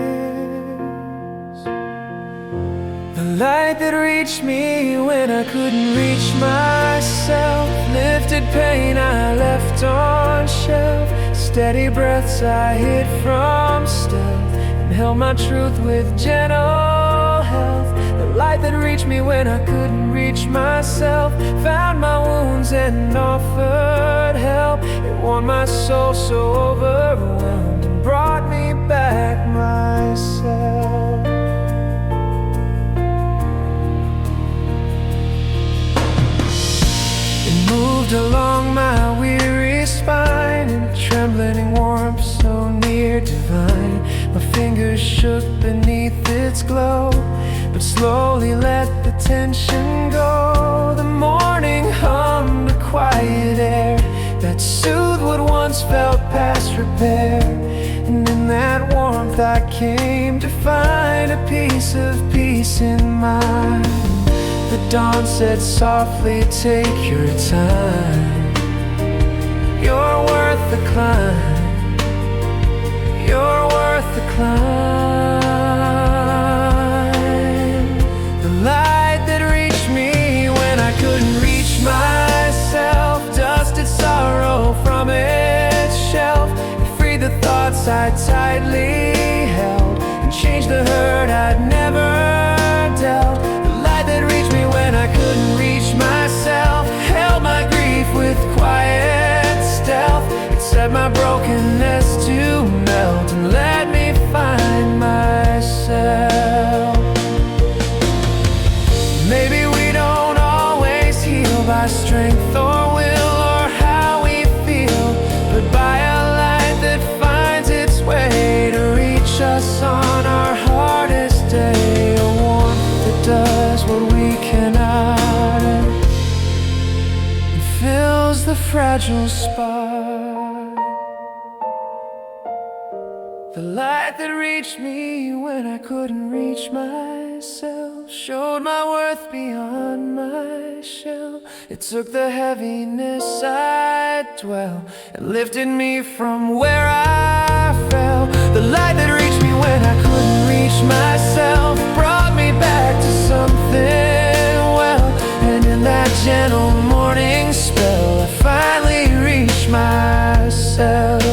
The light that reached me when I couldn't reach myself lifted pain I left on shelf. Steady breaths I hid from stealth and held my truth with gentle health. The light that reached me when I couldn't reach myself found my wounds and offered help. It warmed my soul so overwhelmed and brought me back myself. It moved along my weary spine in a trembling warmth so near divine. My fingers shook beneath its glow, but slowly let the tension go. The morning hummed a quiet air that soothed what once felt past repair. And in that warmth I came to find a piece of peace in mind. The dawn said softly, take your time. You're worth the climb. You're worth the climb. The light that reached me when I couldn't reach myself dusted sorrow from its shelf. It freed the thoughts I tightly held and changed the hurt I'd never dealt. The light that reached me when I couldn't reach myself held my grief with quiet stealth. It set my brokenness to melt and let me find myself. Maybe we don't always heal by strength or will or how we feel, but by a light that finds its way to reach us on our hardest day. A warmth that does what we cannot and fills the fragile spark. The light that reached me when I couldn't reach myself showed my worth beyond my shell. It took the heaviness I'd dwell and lifted me from where I fell. The light that reached me when I couldn't reach myself brought me back to something well. And in that gentle morning spell I finally reached myself.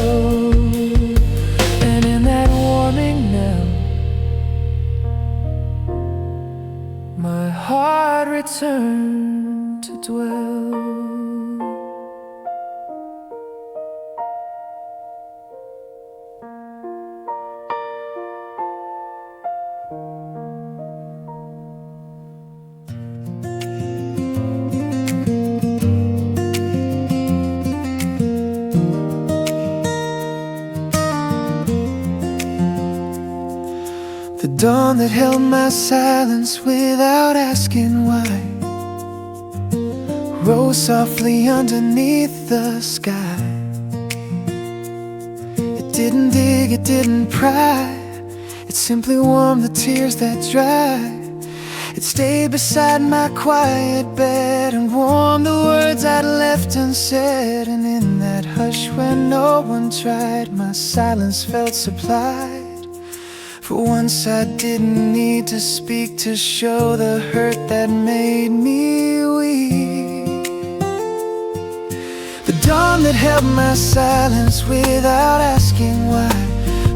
My heart returned to dwell. The dawn that held my silence without asking why rose softly underneath the sky. It didn't dig, it didn't pry, it simply warmed the tears that dried. It stayed beside my quiet bed and warmed the words I'd left unsaid. And in that hush where no one tried, my silence felt supplied. For once I didn't need to speak to show the hurt that made me weak. The dawn that held my silence without asking why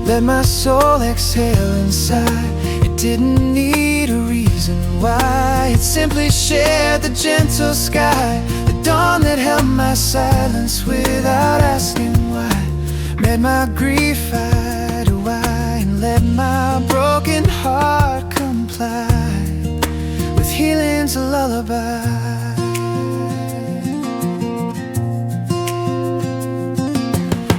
let my soul exhale inside. It didn't need a reason why, it simply shared the gentle sky. The dawn that held my silence without asking why made my grief eye to eye and let my broken heart comply with healing sings a lullaby.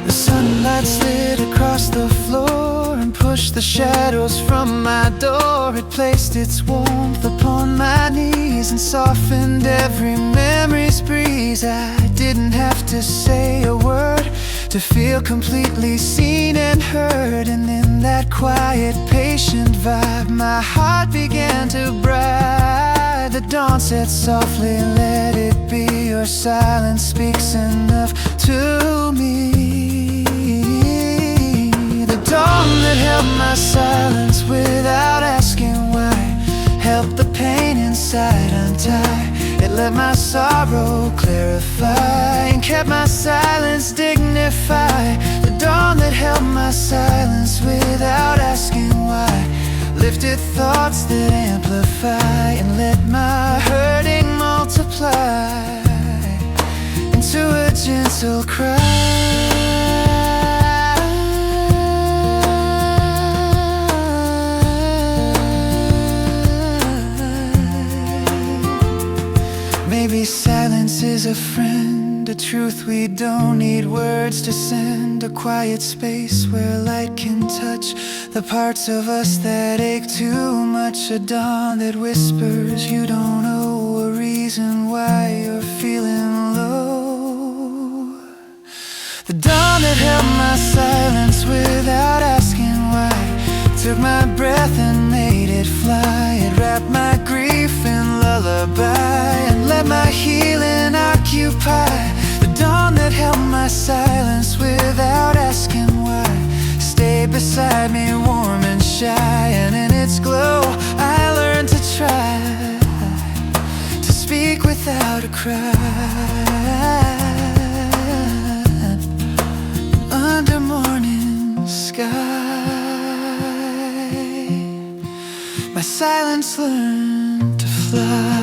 The sunlight slid across the floor and pushed the shadows from my door. It placed its warmth upon my knees and softened every memory's breeze. I didn't have to say a word to feel completely seen and heard. And in that quiet, patient vibe, my heart began to bright. The dawn said softly, let it be. Your silence speaks enough to me. The dawn that held my silence without asking why, helped the pain inside untie. It let my sorrow clarify and kept my silence dignified. The dawn that held my silence without asking why, lifted thoughts that amplify and let my hurting multiply into a gentle cry. Maybe silence is a friend, a truth we don't need words to send. A quiet space where light can touch the parts of us that ache too much. A dawn that whispers you don't know a reason why you're feeling low. The dawn that held my silence without asking why, took my breath and made it fly. It wrapped my grief in lullaby and let my healing occupy. The dawn that held my silence without asking why, stayed beside me warm and shy. And in its glow I learned to try to speak without a cry. Under morning sky, my silence learned to fly.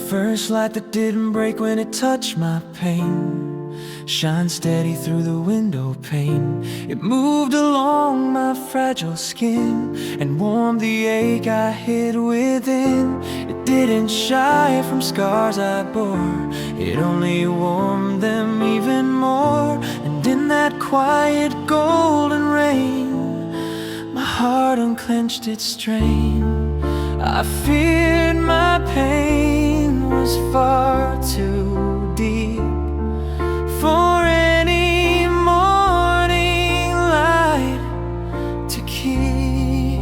First light that didn't break when it touched my pain, shine steady through the window pane. It moved along my fragile skin and warmed the ache I hid within. It didn't shy from scars I bore, it only warmed them even more. And in that quiet golden rain, my heart unclenched its strain. I feared my pain was far too deep for any morning light to keep.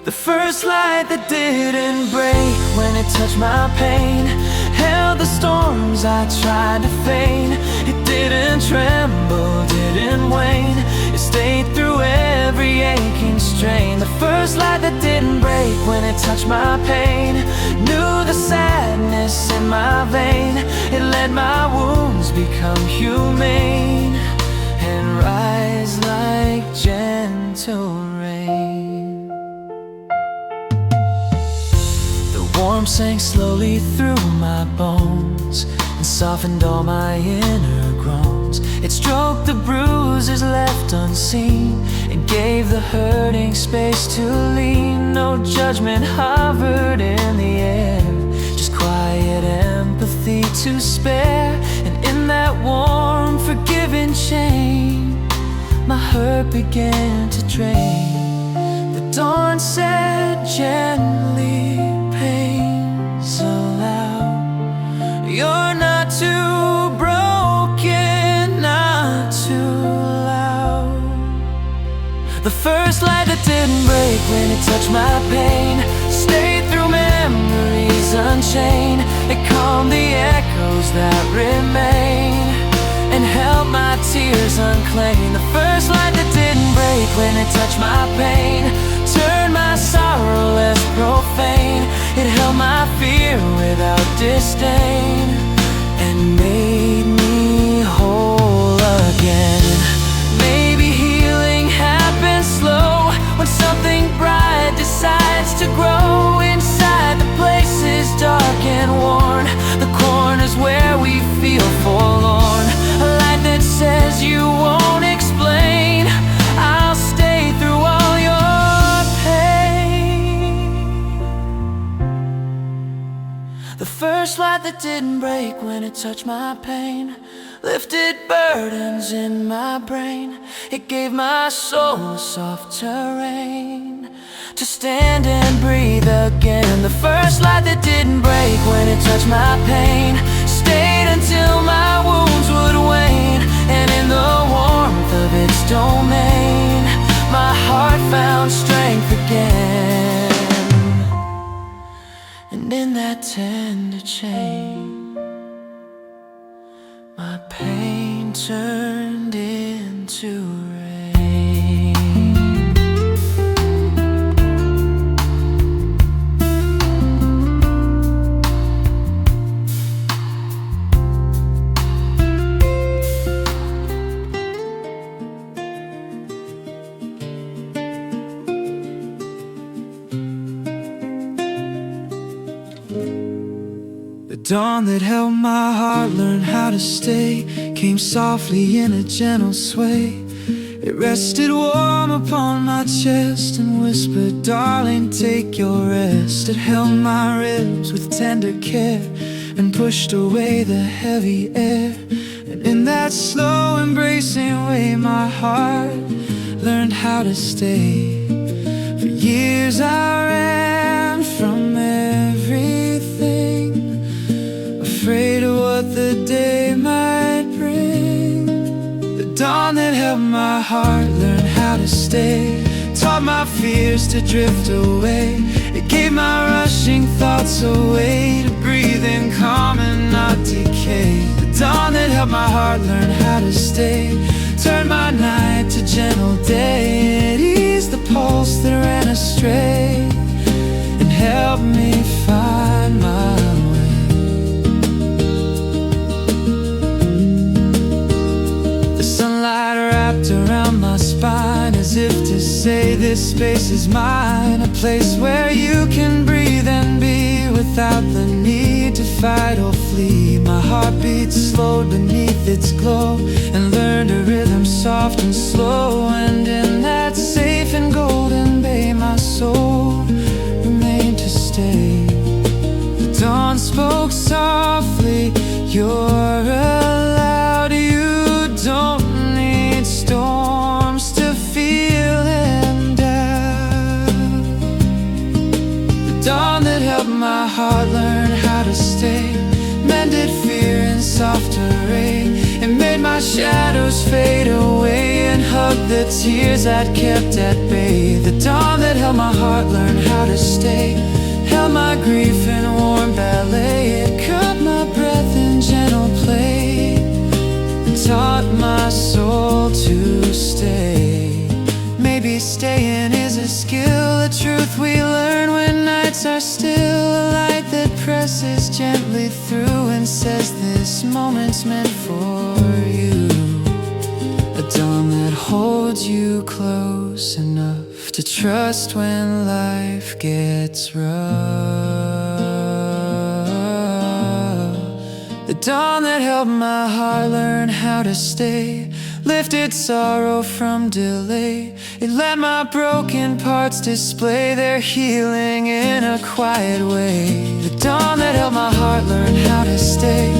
The first light that didn't break when it touched my pain held the storms I tried to feign. It didn't tremble, didn't wane, it stayed through every aching strain. The first light that didn't break when it touched my pain knew the sadness in my vein. It let my wounds become humane and rise like gentle rain. The warmth sank slowly through my bones and softened all my inner groans. It stroked the bruises left unseen and gave the hurting space to lean. No judgment hovered in the air, just quiet empathy to spare. And in that warm, forgiving chain, my hurt began to drain. The dawn said gently, pain's allowed. You're not too broken, not too loud. The first light that didn't break when it touched my pain stayed through memories unchained. It calmed the echoes that remain and held my tears unclaimed. The first light that didn't break when it touched my pain turned my sorrow less profane. It held my fear without disdain and made me whole again. Maybe healing happens slow when something bright decides to grow inside the places dark and worn, the corners where we feel forlorn. A light that says you won't explain, I'll stay through all your pain. The first light that didn't break when it touched my pain lifted burdens in my brain. It gave my soul a soft terrain to stand and breathe again. The first light that didn't break when it touched my pain stayed until my wounds would wane. And in the warmth of its domain, my heart found strength again. And in that tender chain, my pain turned into rain. The dawn that held my heart learned how to stay, came softly in a gentle sway. It rested warm upon my chest and whispered, darling, take your rest. It held my ribs with tender care and pushed away the heavy air. And in that slow embracing way, my heart learned how to stay. For years I ran from everything, afraid of what the day might bring. The dawn that held my heart learned how to stay, taught my fears to drift away. It gave my rushing thoughts a way to breathe in calm and not decay. The dawn that held my heart learned how to stay, turned my night to gentle day. It eased the pulse that ran astray and helped me find my way. Sunlight wrapped around my spine as if to say this space is mine, a place where you can breathe and be without the need to fight or flee. My heartbeat slowed beneath its glow and learned a rhythm soft and slow. And in that safe and golden bay, my soul remained to stay. The dawn spoke softly, you're allowed, you don't need storms to feel in doubt. The dawn that helped my heart learn how to stay, mended fear in softer rain. It made my shadows fade away and hugged the tears I'd kept at bay. The dawn that held my heart learned how to stay, held my grief in warm ballet. It cut my breath in gentle play, taught my soul to stay. Maybe staying is a skill, a truth we learn when nights are still. A light that presses gently through and says this moment's meant for you. A dawn that holds you close enough to trust when life gets rough. The dawn that helped my heart learn how to stay, lifted sorrow from delay. It let my broken parts display their healing in a quiet way. The dawn that helped my heart learn how to stay,